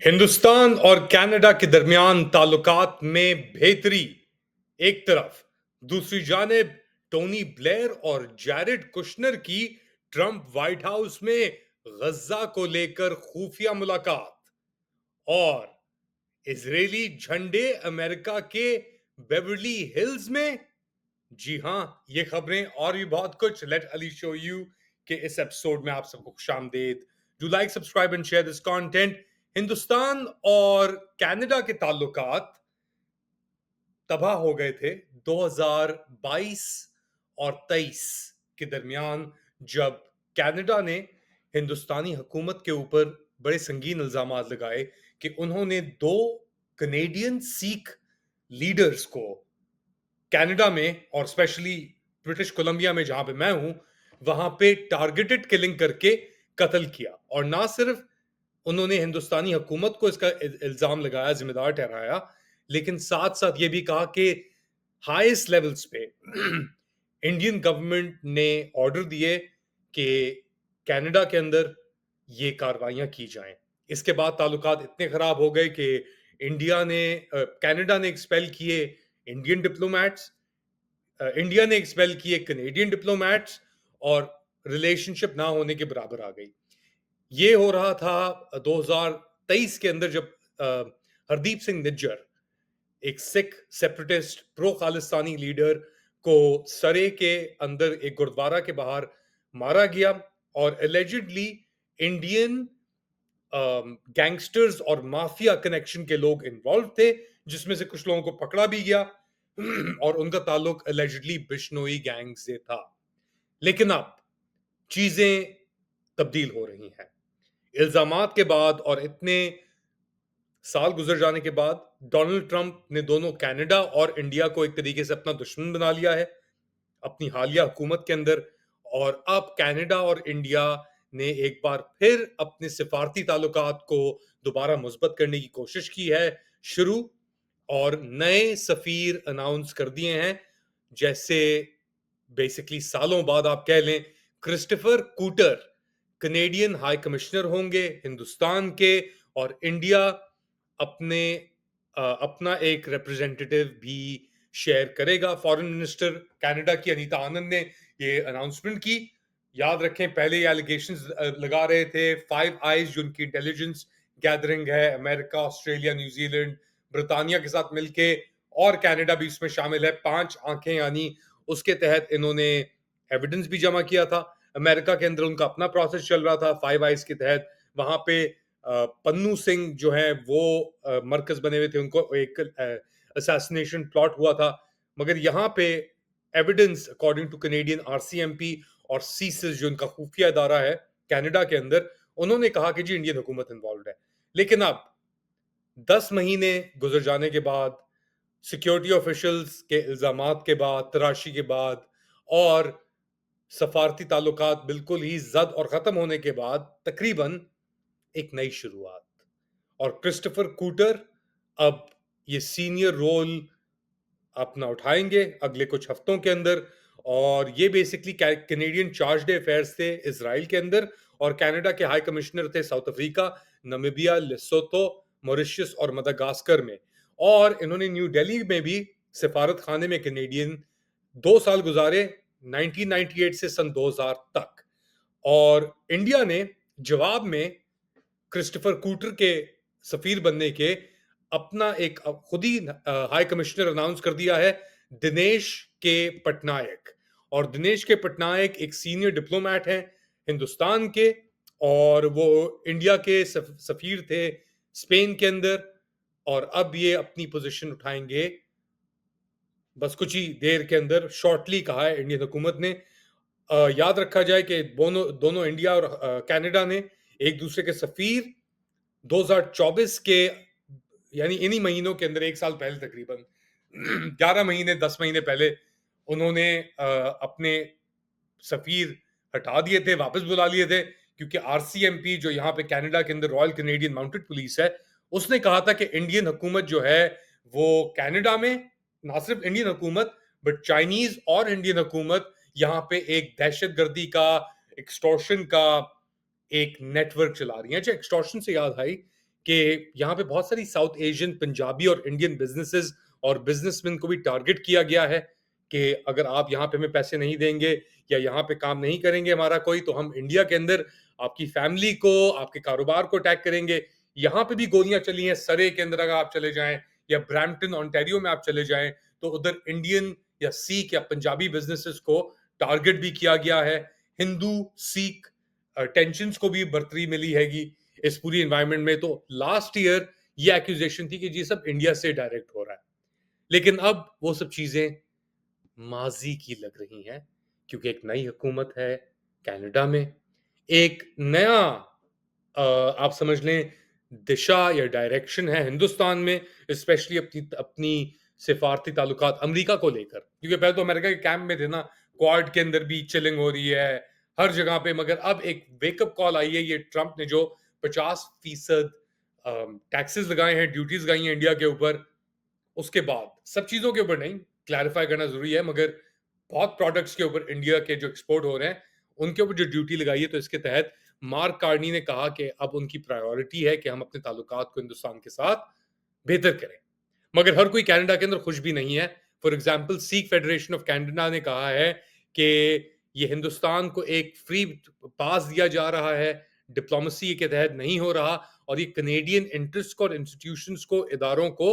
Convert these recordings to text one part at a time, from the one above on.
हिंदुस्तान और कनाडा के दरमियान ताल्लुकात में बेहतरी एक तरफ, दूसरी जानिब टोनी ब्लेयर और जैरेड कुशनर की ट्रंप व्हाइट हाउस में गज्जा को लेकर खुफिया मुलाकात और इजरायली झंडे अमेरिका के बेवर्ली हिल्स में। जी हां, ये खबरें और भी बहुत कुछ लेट अली शो यू के इस एपिसोड में आप सबको खुशामदीद। Do like, subscribe and share this content. Hindustan और कनाडा के ताल्लुकात तबाह हो गए थे 2022 और 23 के दरमियान, जब कनाडा ने हिंदुस्तानी हुकूमत के ऊपर बड़े संगीन इल्जाम लगाए कि उन्होंने दो कनेडियन सिख लीडर्स को कनाडा में और स्पेशली ब्रिटिश कोलंबिया में जहां पे मैं हूं, वहां पे टारगेटेड किलिंग करके कत्ल किया। और ना सिर्फ उन्होंने हिंदुस्तानी हुकूमत को इसका इल्जाम लगाया, जिम्मेदार ठहराया, लेकिन साथ साथ ये भी कहा कि हाईएस्ट लेवल्स पे इंडियन गवर्नमेंट ने ऑर्डर दिए कि कनाडा के अंदर ये कार्रवाइयां की जाएं। इसके बाद ताल्लुकात इतने खराब हो गए कि कनाडा ने एक्सपेल किए इंडियन डिप्लोमेट्स, इंडिया ने एक्सपेल किए कनेडियन डिप्लोमेट्स, और रिलेशनशिप ना होने के बराबर आ गई। ये हो रहा था 2023 के अंदर, जब हरदीप सिंह निज्जर, एक Sikh separatist pro Khalistani leader को सरे के अंदर एक गुरुद्वारा के बाहर मारा गया और एलिजिडली इंडियन गैंगस्टर्स और माफिया कनेक्शन के लोग इन्वॉल्व थे, जिसमें से कुछ लोगों को पकड़ा भी गया और उनका ताल्लुक एलिजिडली बिश्नोई गैंग से था। लेकिन अब चीजें तब्दील हो रही हैं। इल्जामात के बाद और इतने साल गुजर जाने के बाद डोनाल्ड ट्रंप ने दोनों कनाडा और इंडिया को एक तरीके से अपना दुश्मन बना लिया है अपनी हालिया हुकूमत के अंदर। और अब कनाडा और इंडिया ने एक बार फिर अपने सिफारती ताल्लुकात को दोबारा मुस्बत करने की कोशिश की है शुरू, और नए सफीर अनाउंस कर दिए हैं। जैसे बेसिकली सालों बाद आप कह लें, क्रिस्टोफर कूटर कनेडियन हाई कमिश्नर होंगे हिंदुस्तान के, और इंडिया अपना एक रिप्रेजेंटेटिव भी शेयर करेगा। फॉरेन मिनिस्टर कनाडा की अनीता आनंद ने ये अनाउंसमेंट की। याद रखें, पहले ये एलिगेशंस लगा रहे थे फाइव आइज, जो उनकी इंटेलिजेंस गैदरिंग है अमेरिका, ऑस्ट्रेलिया, न्यूजीलैंड, ब्रिटानिया के साथ मिलके, और कनाडा भी इसमें शामिल है, पांच आंखें, यानी उसके तहत इन्होंने एविडेंस भी जमा किया था। अमेरिका के अंदर उनका अपना प्रोसेस चल रहा था फाइव आइज के तहत। वहां पे पन्नू सिंह जो है वो मरकज बने हुए थे, उनको एक असैसिनेशन प्लॉट हुआ था। मगर यहाँ पे evidence according to Canadian RCMP और सीसिस, जो उनका खुफिया इदारा है कनाडा के अंदर, उन्होंने कहा कि जी इंडियन हुकूमत इन्वॉल्व है। लेकिन अब 10 महीने गुजर जाने के बाद, सिक्योरिटी ऑफिशियल्स के इल्जामात के बाद, तराशी के बाद, और सफारती ताल्लुकात बिल्कुल ही जद और खत्म होने के बाद, तकरीबन एक नई शुरुआत। और क्रिस्टोफर कूटर अब ये सीनियर रोल अपना उठाएंगे अगले कुछ हफ्तों के अंदर। और ये बेसिकली कैनेडियन चार्ज अफेयर्स थे इसराइल के अंदर, और कनाडा के हाई कमिश्नर थे south Africa, Namibia, Lesotho, Mauritius और मदागास्कर में। और इन्होंने न्यू दिल्ली में भी सिफारत खाने में कनेडियन 2 साल गुजारे, 1998 से सन 2000 तक। और इंडिया ने जवाब में क्रिस्टोफर कूटर के सफीर बनने के अपना एक खुद ही हाई कमिश्नर अनाउंस कर दिया है, दिनेश के पटनायक। और दिनेश के पटनायक एक सीनियर डिप्लोमेट हैं हिंदुस्तान के, और वो इंडिया के सफीर थे स्पेन के अंदर, और अब ये अपनी पोजीशन उठाएंगे बस कुछ ही देर के अंदर, शॉर्टली कहा है इंडियन हुकूमत ने। याद रखा जाए कि दोनों इंडिया और कनाडा ने एक दूसरे के सफीर 2024 के, यानी इन्हीं महीनों के अंदर, एक साल पहले तकरीबन 11 महीने 10 महीने पहले, उन्होंने अपने सफीर हटा दिए थे, वापस बुला लिए थे। क्योंकि आरसीएमपी, जो यहाँ पे कनाडा के अंदर रॉयल कैनेडियन माउंटेड पुलिस है, उसने कहा था कि इंडियन हुकूमत जो है वो कनाडा में, ना सिर्फ इंडियन हुकूमत बट चाइनीज और इंडियन हुकूमत, यहाँ पे एक दहशतगर्दी का, एक्सटॉर्शन का एक नेटवर्क चला रही है। अच्छा, एक्सटॉर्शन से याद आई कि यहाँ पे बहुत सारी साउथ एशियन, पंजाबी और इंडियन बिजनेसेस और बिजनेसमैन को भी टारगेट किया गया है कि अगर आप यहाँ पे हमें पैसे नहीं देंगे या यहाँ पे काम नहीं करेंगे हमारा कोई, तो हम इंडिया के अंदर आपकी फैमिली को, आपके कारोबार को अटैक करेंगे। यहाँ पे भी गोलियां चली हैं। सरे के अंदर अगर आप चले जाएं या ब्रैम्पटन ऑन्टेरियो में आप चले जाएं, तो उधर इंडियन या सिख या पंजाबी बिजनेसेस को टारगेट भी किया गया है। हिंदू सिख टेंशंस को भी बढ़तरी मिली हैगी इस पूरी एनवायरनमेंट में। तो लास्ट ईयर ये एक्यूजेशन थी कि ये सब इंडिया से डायरेक्ट हो रहा है, लेकिन अब वो सब चीजें माजी की लग रही हैं, क्योंकि एक नई हुकूमत है कनाडा में, एक नया आप समझ लें दिशा या डायरेक्शन है हिंदुस्तान में, स्पेशली अपनी अपनी सिफारती ताल्लुकात अमेरिका को लेकर। क्योंकि पहले तो अमेरिका के कैंप में थे ना, क्वाड के अंदर भी चिलिंग हो रही है हर जगह पे, मगर अब एक वेकअप कॉल आई है। ये ट्रंप ने जो 50% टैक्सेस लगाए हैं, ड्यूटीज लगाई हैं इंडिया के ऊपर, उसके बाद सब चीजों के ऊपर नहीं, क्लैरिफाई करना जरूरी है, मगर बहुत प्रोडक्ट्स के ऊपर इंडिया के जो एक्सपोर्ट हो रहे हैं उनके ऊपर जो ड्यूटी लगाई है, तो इसके तहत मार्क कार्नी ने कहा कि अब उनकी प्रायोरिटी है कि हम अपने ताल्लुकात को हिंदुस्तान के साथ बेहतर करें। मगर हर कोई कनाडा के अंदर खुश भी नहीं है। For example Sikh federation of Canada ने कहा है कि ये हिंदुस्तान को एक फ्री पास दिया जा रहा है, डिप्लोमेसी के तहत नहीं हो रहा, और ये कनेडियन इंटरेस्ट को और इंस्टीट्यूशंस को, इदारों को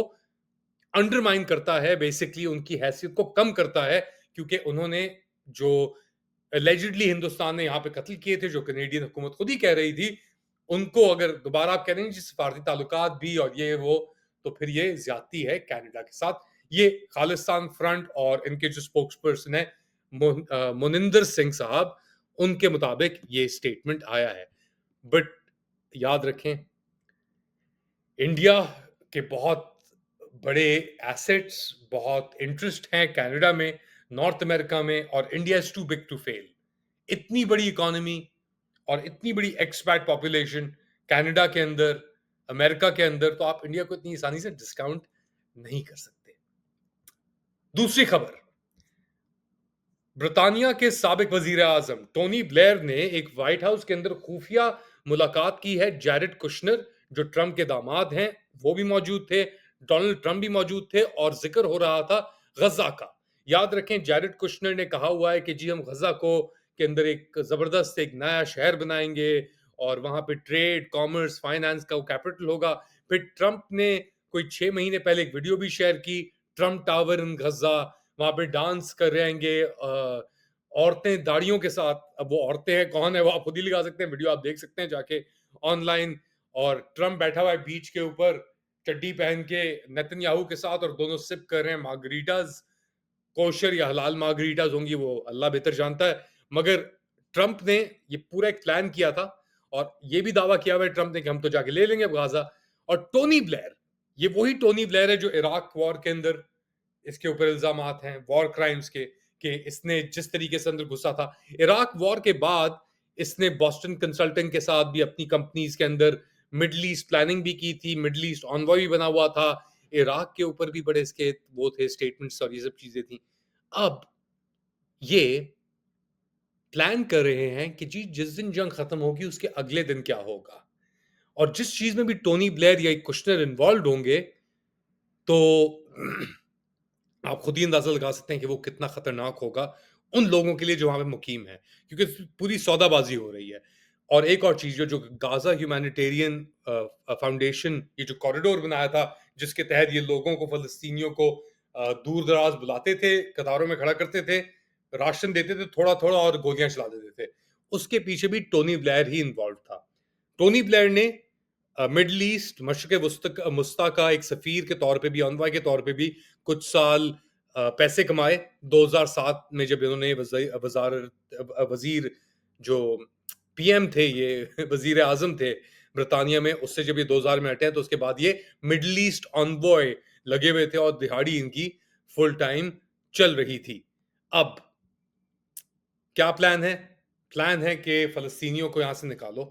अंडरमाइन करता है, बेसिकली उनकी हैसियत को कम करता है, क्योंकि उन्होंने जो एलिजिडली हिंदुस्तान ने यहाँ पे कत्ल किए थे, जो कनेडियन हुकूमत खुद ही कह रही थी, उनको अगर दोबारा आप कह रहे हैं जी सफारती ताल्लुकात भी और ये वो, तो फिर ये ज्यादती है कनाडा के साथ। ये खालिस्तान फ्रंट और इनके जो स्पोक्स पर्सन है मोनिंदर सिंह साहब, उनके मुताबिक ये स्टेटमेंट आया है। बट याद रखें, इंडिया के बहुत बड़े एसेट्स, बहुत इंटरेस्ट हैं कनाडा में, नॉर्थ अमेरिका में, और India is too big to fail. इतनी बड़ी इकोनॉमी और इतनी बड़ी एक्सपैट पॉपुलेशन कनाडा के अंदर, अमेरिका के अंदर, तो आप इंडिया को इतनी आसानी से डिस्काउंट नहीं कर सकते। दूसरी खबर, ब्रिटानिया के साबिक वजीर आजम टोनी ब्लेयर ने एक व्हाइट हाउस के अंदर खुफिया मुलाकात की है। जैरेड कुशनर जो ट्रंप के दामाद हैं वो भी मौजूद थे, डोनाल्ड ट्रंप भी मौजूद थे, और जिक्र हो रहा था गजा का। याद रखें, जैरेड कुशनर ने कहा हुआ है कि जी हम गजा को के अंदर एक जबरदस्त एक नया शहर बनाएंगे और वहां पे ट्रेड, कॉमर्स, फाइनेंस का कैपिटल होगा। फिर ट्रंप ने कोई 6 महीने पहले एक वीडियो भी शेयर की, ट्रंप टावर इन गजा, वहां पे डांस कर रहेंगे औरतें दाढ़ियों के साथ। अब वो औरतें हैं कौन है वो आप खुद ही लगा सकते हैं, वीडियो आप देख सकते हैं जाके ऑनलाइन। और ट्रंप बैठा हुआ है बीच के ऊपर चड्डी पहन के नेतन्याहू के साथ, और दोनों सिप कर रहे हैं मार्गरीटाज। कोशर या हलाल मार्गरीटाज होंगी वो अल्लाह बेहतर जानता है, मगर ट्रंप ने ये पूरा एक प्लान किया था, और ये भी दावा किया हुआ है ट्रंप ने कि हम तो जाके ले लेंगे अब गाजा। और टोनी ब्लेयर, ये वही टोनी ब्लेयर है जो इराक वॉर के अंदर इसके ऊपर इल्जाम हैं वॉर क्राइम्स के, कि इसने जिस तरीके से अंदर घुसा था इराक वॉर के बाद, इसने बॉस्टन कंसल्टिंग के साथ भी अपनी कंपनीज के अंदर मिडल ईस्ट प्लानिंग भी की थी, मिडल ईस्ट ऑनवॉय भी बना हुआ था, इराक के ऊपर भी बड़े इसके वो थे स्टेटमेंट्स और ये सब चीजें थी। अब ये प्लान कर रहे हैं कि जी जिस दिन जंग खत्म होगी उसके अगले दिन क्या होगा, और जिस चीज में भी टोनी ब्लेयर या कुशनर इन्वॉल्व होंगे, तो आप खुद ही अंदाजा लगा सकते हैं कि वो कितना खतरनाक होगा उन लोगों के लिए जो वहां पे मुकीम है, क्योंकि पूरी सौदाबाजी हो रही है। और एक और चीज जो गाजा ह्यूमैनिटेरियन फाउंडेशन, ये जो कॉरिडोर बनाया था जिसके तहत ये लोगों को, फलस्तीनियों को दूर दराज बुलाते थे, कतारों में खड़ा करते थे, राशन देते थे थोड़ा थोड़ा और गोलियां चला देते थे, उसके पीछे भी टोनी ब्लेयर ही इन्वॉल्व था। टोनी ब्लेयर ने मिडल ईस्ट, मशरक मुस्ता का एक सफीर के तौर पे भी, अनवा के तौर पे भी कुछ साल पैसे कमाए। 2007 में जब इन्होंने वजीर जो पीएम थे, ये वजीर आजम थे ब्रिटानिया में, उससे जब ये 2000 में हटे, तो उसके बाद ये मिडल ईस्ट ऑनबॉय लगे हुए थे और दिहाड़ी इनकी फुल टाइम चल रही थी। अब क्या प्लान है? प्लान है कि फलस्तीनियों को यहां से निकालो,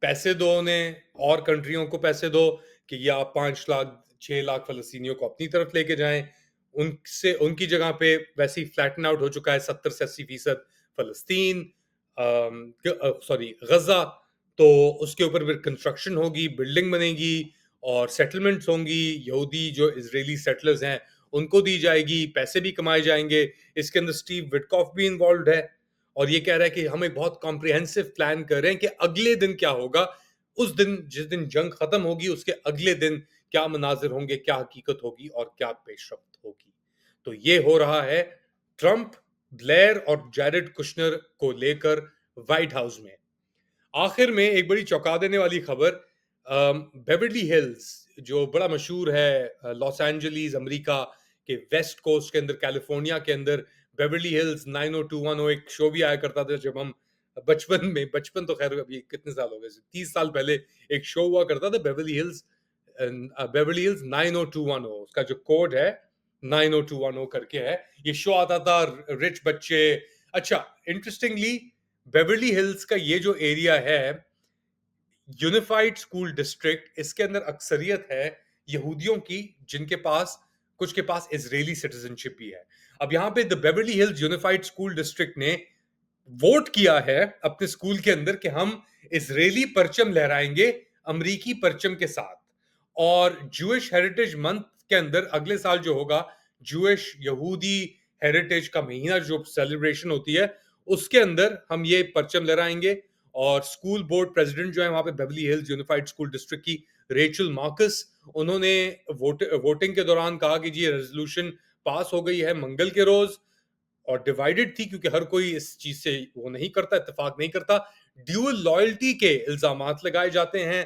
पैसे दो उन्हें, और कंट्रियों को पैसे दो कि ये आप 5 लाख 6 लाख फलस्तीनियों को अपनी तरफ लेके जाएं। उनसे उनकी जगह पे वैसे ही फ्लैटन आउट हो चुका है 70 से 80% फलस्तीन, सॉरी गजा, तो उसके ऊपर फिर कंस्ट्रक्शन होगी, बिल्डिंग बनेगी और सेटलमेंट्स होंगी। यहूदी जो इजरायली सेटलर्स हैं, उनको दी जाएगी, पैसे भी कमाए जाएंगे। इसके अंदर स्टीव विटकॉफ भी इन्वॉल्व है और ये कह रहा है कि हम एक बहुत कॉम्प्रिहेंसिव प्लान कर रहे हैं कि अगले दिन क्या होगा। उस दिन, जिस दिन जंग खत्म होगी, उसके अगले दिन क्या मनाजिर होंगे, क्या हकीकत होगी और क्या पेशरफ्त होगी। तो ये हो रहा है ट्रंप, ब्लेयर और जैरेड कुशनर को लेकर व्हाइट हाउस में। आखिर में एक बड़ी चौंका देने वाली खबर, बेवर्ली हिल्स जो बड़ा मशहूर है लॉस एंजलिस अमेरिका के वेस्ट कोस्ट के अंदर, कैलिफोर्निया के अंदर, बेवर्ली हिल्स 90210 एक शो भी आया करता था जब हम बचपन में, बचपन तो खैर अभी कितने साल हो गए, 30 साल पहले एक शो हुआ करता था बेवर्ली हिल्स 90210, उसका जो कोड है 90210 करके है। ये शो आता था, रिच बच्चे। अच्छा, इंटरेस्टिंगली बेवर्ली हिल्स का ये जो एरिया है, यूनिफाइड स्कूल डिस्ट्रिक्ट, इसके अंदर अक्सरियत है यहूदियों की, जिनके पास, कुछ के पास इजरायली सिटीजनशिप भी है। अब यहाँ पे the Beverly hills unified school district ने वोट किया है अपने स्कूल के अंदर कि हम इजरायली परचम लहराएंगे अमरीकी परचम के साथ। और जूइश हेरिटेज मंथ के अंदर अगले साल जो होगा, जूइश यहूदी हेरिटेज का महीना जो सेलिब्रेशन होती है, उसके अंदर हम ये परचम लहराएंगे। और स्कूल बोर्ड प्रेसिडेंट जो है वहां पे Beverly hills unified school district की, रेचल मार्कस, उन्होंने वोटिंग के दौरान कहा कि जी रेजोल्यूशन पास हो गई है मंगल के रोज, और डिवाइडेड थी क्योंकि हर कोई इस चीज से वो नहीं करता, इत्तेफाक नहीं करता। ड्यूअल लॉयल्टी के इल्जामात लगाए जाते हैं,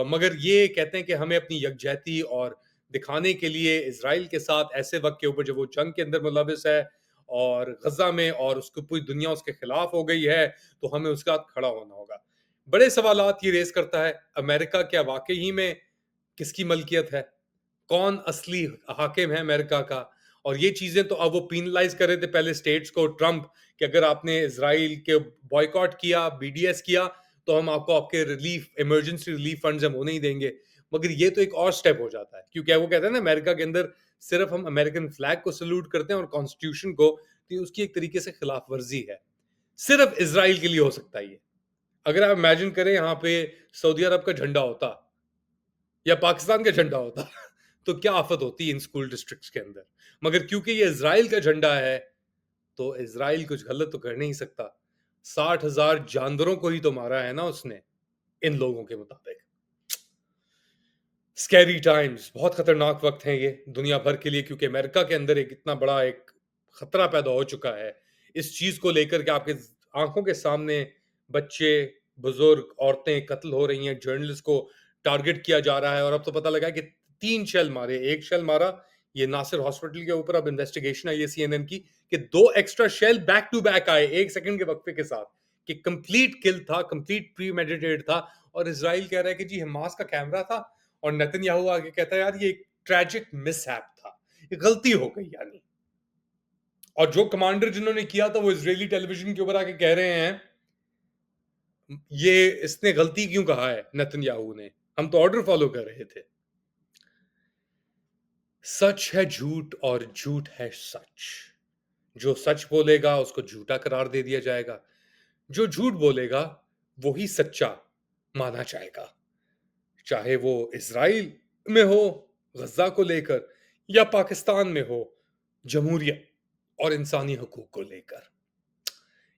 मगर ये कहते हैं कि हमें अपनी यकजहती और दिखाने के लिए इसराइल के साथ ऐसे वक्त के ऊपर जब वो जंग के अंदर मुलविस है और गजा में, और उसको पूरी दुनिया उसके खिलाफ हो गई है, तो हमें उसके साथ खड़ा होना होगा। बड़े सवालात ये रेस करता है, अमेरिका क्या वाकई ही में किसकी मलकियत है, कौन असली हाकिम है अमेरिका का। और ये चीजें तो अब वो पीनलाइज कर रहे थे पहले स्टेट्स को, ट्रंप, कि अगर आपने इसराइल के बॉयकॉट किया, बीडीएस किया, तो हम आपको आपके रिलीफ, इमरजेंसी रिलीफ फंड्स हम वो नहीं देंगे। मगर ये तो एक और स्टेप हो जाता है, क्योंकि वो कहते हैं ना अमेरिका के अंदर सिर्फ हम अमेरिकन फ्लैग को सल्यूट करते हैं और कॉन्स्टिट्यूशन को, तो ये उसकी एक तरीके से खिलाफ वर्जी है। सिर्फ इसराइल के लिए हो सकता है ये। अगर आप इमेजिन करें यहाँ पे सऊदी अरब का झंडा होता या पाकिस्तान का झंडा होता तो क्या आफत होती इन स्कूल डिस्ट्रिक्ट्स के अंदर। मगर क्योंकि ये इजराइल का झंडा है, तो इजराइल कुछ गलत तो कर नहीं सकता। 60,000 जानवरों को ही तो मारा है ना उसने, इन लोगों के मुताबिक। स्कैरी टाइम्स, बहुत खतरनाक वक्त है ये दुनिया भर के लिए, क्योंकि अमेरिका के अंदर एक इतना बड़ा एक खतरा पैदा हो चुका है इस चीज को लेकर के। आपके आंखों के सामने बच्चे, बुजुर्ग, औरतें कत्ल हो रही हैं, जर्नलिस्ट को टारगेट किया जा रहा है। और अब तो पता लगा है कि 3 शेल मारे, एक शेल मारा ये नासिर हॉस्पिटल के ऊपर, अब इन्वेस्टिगेशन आई है सीएनएन की कि 2 extra shell back to back आए 1 सेकंड के वक्फे के साथ, कि कंप्लीट किल था, कंप्लीट प्रीमेडिटेटेड था। और इसराइल कह रहा है कि जी हमास का कैमरा था, और नेतन्याहू आगे कहता है यार ये एक ट्रेजिक मिसहैप था, ये गलती हो गई यानी। और जो कमांडर जिन्होंने किया था वो इजरायली टेलीविजन के ऊपर आके कह रहे हैं ये इसने गलती क्यों कहा है नेतन्याहू ने, हम तो ऑर्डर फॉलो कर रहे थे। सच है झूठ और झूठ है सच। जो सच बोलेगा उसको झूठा करार दे दिया जाएगा, जो झूठ बोलेगा वो ही सच्चा माना जाएगा, चाहे वो इसराइल में हो गजा को लेकर, या पाकिस्तान में हो जमहूरियत और इंसानी हकूक को लेकर।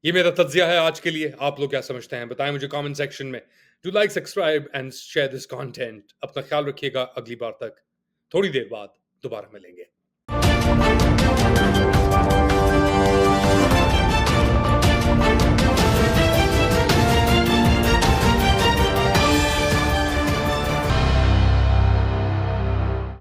ये मेरा तज्जिया है आज के लिए। आप लोग क्या समझते हैं बताएं मुझे कमेंट सेक्शन में। Do like, subscribe and share this content. अपना ख्याल रखिएगा, अगली बार तक थोड़ी देर बाद दोबारा मिलेंगे।